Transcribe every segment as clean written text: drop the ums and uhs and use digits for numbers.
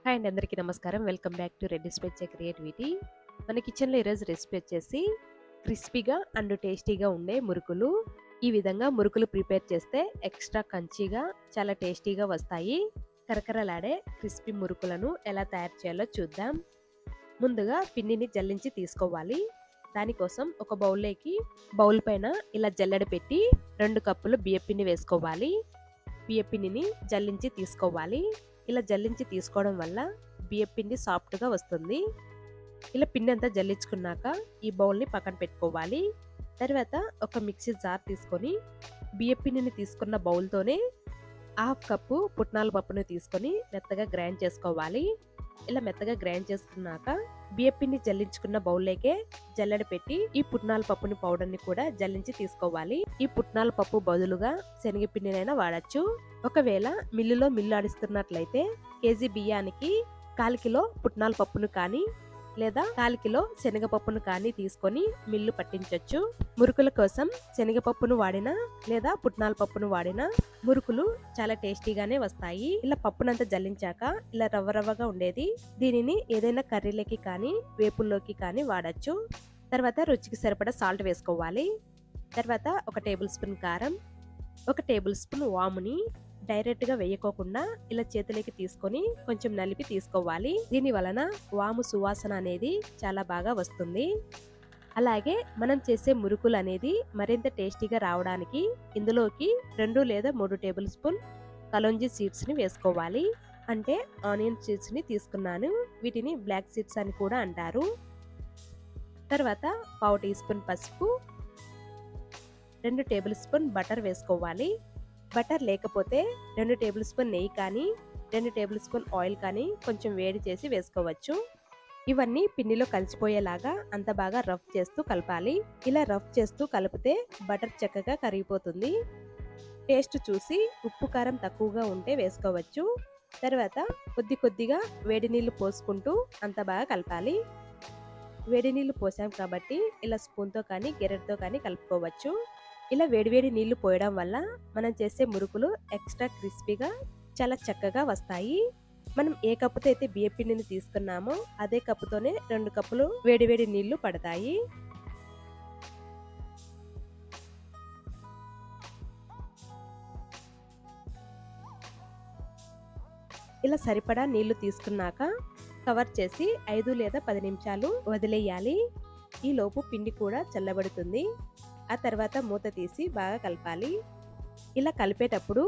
Hi అండి, అందరికీ నమస్కారం. వెల్కమ్ బ్యాక్ టు రెడ్డి స్పెచ్చే క్రియేటివిటీ. మన కిచెన్లో ఈరోజు రెసిపీ వచ్చేసి క్రిస్పీగా అండ్ టేస్టీగా ఉండే మురుకులు. ఈ విధంగా మురుకులు ప్రిపేర్ చేస్తే ఎక్స్ట్రా కంచిగా చాలా టేస్టీగా వస్తాయి. కరకరలాడే క్రిస్పీ మురుకులను ఎలా తయారు చేయాలో చూద్దాం. ముందుగా పిండిని జల్లించి తీసుకోవాలి. దానికోసం ఒక బౌల్ పైన ఇలా జల్లెడ పెట్టి 2 కప్పులు బియ్యపిండి వేసుకోవాలి. బియ్యపిండిని జల్లించి తీసుకోవాలి. ఇలా జల్లించి తీసుకోవడం వల్ల బియ్యపిండి సాఫ్ట్గా వస్తుంది. ఇలా పిండి అంతా జల్లించుకున్నాక ఈ బౌల్ని పక్కన పెట్టుకోవాలి. తర్వాత ఒక మిక్సీ జార్ తీసుకొని బియ్యపిండిని తీసుకున్న బౌల్తోనే 1/2 కప్పు పుట్నాల పప్పును తీసుకొని మెత్తగా గ్రైండ్ చేసుకోవాలి. ఇలా మెత్తగా గ్రైండ్ చేసుకున్నాక బియ్యపిండి జల్లించుకున్న బౌల్లోకే జల్లెడ పెట్టి ఈ పుట్నాల పప్పుని పౌడర్ని కూడా జల్లించి తీసుకోవాలి. ఈ పుట్నాల పప్పు బదులుగా శనగపిండినైనా వాడచ్చు. ఒకవేళ మిల్లులో ఆడిస్తున్నట్లయితే కేజీ బియ్యానికి 1/4 కిలో పుట్నాల పప్పును కానీ లేదా 1/4 కిలో శనగపప్పును కానీ తీసుకొని మిల్లు పట్టించవచ్చు. మురుకుల కోసం శనగపప్పును వాడినా లేదా పుట్నాల పప్పును వాడినా మురుకులు చాలా టేస్టీగానే వస్తాయి. ఇలా పప్పునంతా జల్లించాక ఇలా రవ్వగా ఉండేది. దీనిని ఏదైనా కర్రీలోకి కానీ వేపుల్లోకి కానీ వాడచ్చు. తర్వాత రుచికి సరిపడా సాల్ట్ వేసుకోవాలి. తర్వాత 1 టేబుల్ స్పూన్ కారం, 1 టేబుల్ స్పూన్ వాముని డైరెక్ట్గా వేయకోకుండా ఇలా చేతిలోకి తీసుకొని కొంచెం నలిపి తీసుకోవాలి. దీని వలన వాము సువాసన అనేది చాలా బాగా వస్తుంది. అలాగే మనం చేసే మురుకులు అనేది మరింత టేస్టీగా రావడానికి ఇందులోకి 2 లేదా 3 టేబుల్ స్పూన్ కలోంజీ సీడ్స్ ని వేసుకోవాలి. అంటే ఆనియన్ సీడ్స్ ని తీసుకున్నాను. వీటిని బ్లాక్ సీడ్స్ అని కూడా అంటారు. తర్వాత 1/2 టీ స్పూన్ పసుపు, 2 టేబుల్ స్పూన్ బటర్ వేసుకోవాలి. బటర్ లేకపోతే 2 టేబుల్ స్పూన్ నెయ్యి కానీ 2 టేబుల్ స్పూన్ ఆయిల్ కానీ కొంచెం వేడి చేసి వేసుకోవచ్చు. ఇవన్నీ పిండిలో కలిసిపోయేలాగా అంత బాగా రఫ్ చేస్తూ కలపాలి. ఇలా రఫ్ చేస్తూ కలిపితే బటర్ చక్కగా కరిగిపోతుంది. టేస్ట్ చూసి ఉప్పు కారం తక్కువగా ఉంటే వేసుకోవచ్చు. తర్వాత కొద్దిగా వేడి నీళ్లు పోసుకుంటూ అంత బాగా కలపాలి. వేడి నీళ్లు పోసాం కాబట్టి ఇలా స్పూన్తో కానీ గెరెట్తో కానీ కలుపుకోవచ్చు. ఇలా వేడివేడి నీళ్లు పోయడం వల్ల మనం చేసే మురుకులు ఎక్స్ట్రా క్రిస్పీగా చాలా చక్కగా వస్తాయి. మనం ఏ కప్పుతో అయితే బియ్యపిండిని తీసుకున్నామో అదే కప్పుతోనే 2 కప్పులు వేడివేడి నీళ్లు పడతాయి. ఇలా సరిపడా నీళ్లు తీసుకున్నాక కవర్ చేసి 5 లేదా 10 నిమిషాలు వదిలేయాలి. ఈ లోపు పిండి కూడా చల్లబడుతుంది. ఆ తర్వాత మూత తీసి బాగా కలపాలి. ఇలా కలిపేటప్పుడు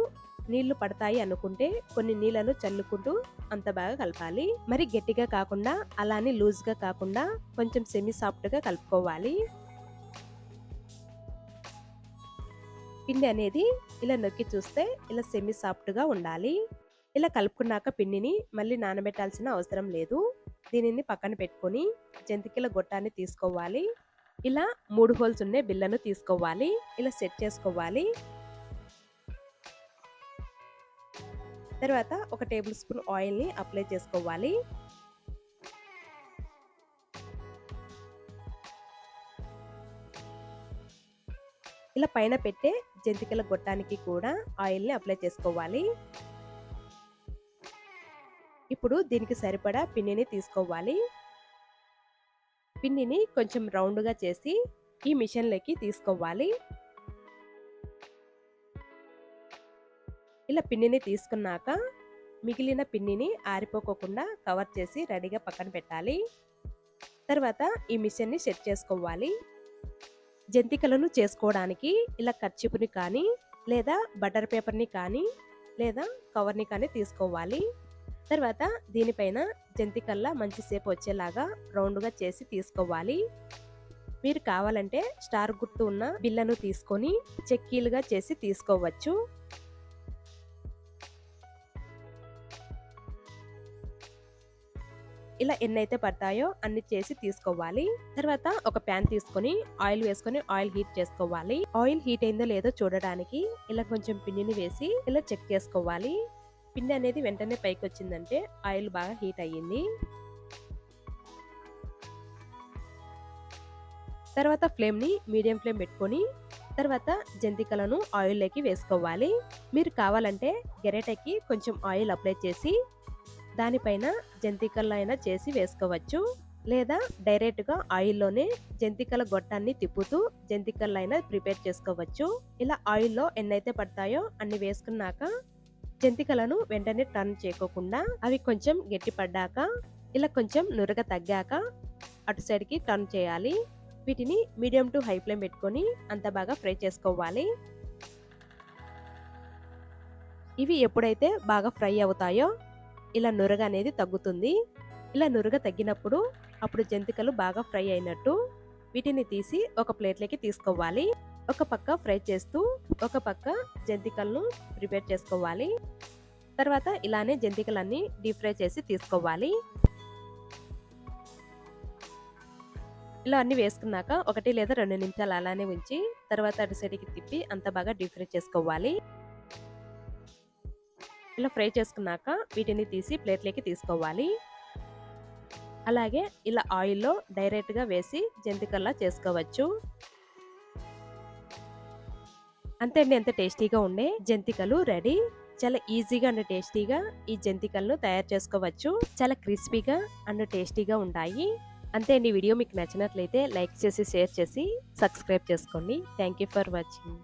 నీళ్లు పడతాయి అనుకుంటే కొన్ని నీళ్లను చల్లుకుంటూ అంత బాగా కలపాలి. మరి గట్టిగా కాకుండా అలానే లూజ్ గా కాకుండా కొంచెం సెమీ సాఫ్ట్ గా కలుపుకోవాలి. పిండి అనేది ఇలా నొక్కి చూస్తే ఇలా సెమీ సాఫ్ట్ గా ఉండాలి. ఇలా కలుపుకున్నాక పిండిని మళ్ళీ నానబెట్టాల్సిన అవసరం లేదు. దీనిని పక్కన పెట్టుకొని జంతికల గొట్టాన్ని తీసుకోవాలి. ఇలా 3 హోల్స్ ఉండే బిళ్ళను తీసుకోవాలి. ఇలా సెట్ చేసుకోవాలి. తర్వాత 1 టేబుల్ స్పూన్ ఆయిల్ ని అప్లై చేసుకోవాలి. ఇలా పైన పెట్టే జంతికల గొట్టానికి కూడా ఆయిల్ ని అప్లై చేసుకోవాలి. ఇప్పుడు దీనికి సరిపడా పిండిని తీసుకోవాలి. పిండిని కొంచెం రౌండ్గా చేసి ఈ మిషన్లోకి తీసుకోవాలి. ఇలా పిండిని తీసుకున్నాక మిగిలిన పిండిని ఆరిపోకోకుండా కవర్ చేసి రెడీగా పక్కన పెట్టాలి. తర్వాత ఈ మిషన్ని సెట్ చేసుకోవాలి. జంతికలను చేసుకోవడానికి ఇలా కర్చీపుని కానీ లేదా బటర్ పేపర్ని కానీ లేదా కవర్ని కానీ తీసుకోవాలి. తర్వాత దీనిపైన జంతికల్లా మంచి షేప్ వచ్చేలాగా రౌండ్గా చేసి తీసుకోవాలి. మీరు కావాలంటే స్టార్ గుర్తు ఉన్న బిళ్ళను తీసుకొని చెక్కీలుగా చేసి తీసుకోవచ్చు. ఇలా ఎన్నైతే పడతాయో అన్ని చేసి తీసుకోవాలి. తర్వాత ఒక ప్యాన్ తీసుకొని ఆయిల్ వేసుకొని ఆయిల్ హీట్ చేసుకోవాలి. ఆయిల్ హీట్ అయిందో లేదో చూడడానికి ఇలా కొంచెం పిండిని వేసి ఇలా చెక్ చేసుకోవాలి. పిండి అనేది వెంటనే పైకి వచ్చిందంటే ఆయిల్ బాగా హీట్ అయ్యింది. తర్వాత ఫ్లేమ్ ని మీడియం ఫ్లేమ్ పెట్టుకొని తర్వాత జంతికలను ఆయిల్లోకి వేసుకోవాలి. మీరు కావాలంటే గెరెటకి కొంచెం ఆయిల్ అప్లై చేసి దానిపైన జంతికలైనా చేసి వేసుకోవచ్చు, లేదా డైరెక్ట్గా ఆయిల్లోనే జంతికల గొట్టాన్ని తిప్పుతూ జంతికలైనా ప్రిపేర్ చేసుకోవచ్చు. ఇలా ఆయిల్లో ఎన్నైతే పడతాయో అన్ని వేసుకున్నాక జంతికలను వెంటనే టర్న్ చేయకోకుండా అవి కొంచెం గట్టి పడ్డాక ఇలా కొంచెం నురగ తగ్గాక అటు సైడ్కి టర్న్ చేయాలి. వీటిని మీడియం టు హై ఫ్లేమ్ పెట్టుకొని అంత బాగా ఫ్రై చేసుకోవాలి. ఇవి ఎప్పుడైతే బాగా ఫ్రై అవుతాయో ఇలా నురగ అనేది తగ్గుతుంది. ఇలా నురగ తగ్గినప్పుడు అప్పుడు జంతికలు బాగా ఫ్రై అయినట్టు. వీటిని తీసి ఒక ప్లేట్లోకి తీసుకోవాలి. ఒక పక్క ఫ్రై చేస్తూ ఒక పక్క జంతికలను ప్రిపేర్ చేసుకోవాలి. తర్వాత ఇలానే జంతికలన్నీ డీప్ ఫ్రై చేసి తీసుకోవాలి. ఇలా అన్ని వేసుకున్నాక 1 లేదా 2 నిమిషాలు అలానే ఉంచి తర్వాత అటు సైడ్కి తిప్పి అంత బాగా డీప్ ఫ్రై చేసుకోవాలి. ఇలా ఫ్రై చేసుకున్నాక వీటిని తీసి ప్లేట్లోకి తీసుకోవాలి. అలాగే ఇలా ఆయిల్లో డైరెక్ట్గా వేసి జంతికల్లా చేసుకోవచ్చు. అంతే అండి, ఎంత టేస్టీగా ఉండే జంతికలు రెడీ. చాలా ఈజీగా అండ్ టేస్టీగా ఈ జంతికలను తయారు చేసుకోవచ్చు. చాలా క్రిస్పీగా అండ్ టేస్టీగా ఉంటాయి. అంతే అండి, వీడియో మీకు నచ్చినట్లయితే లైక్ చేసి షేర్ చేసి సబ్స్క్రైబ్ చేసుకోండి. Thank you for watching.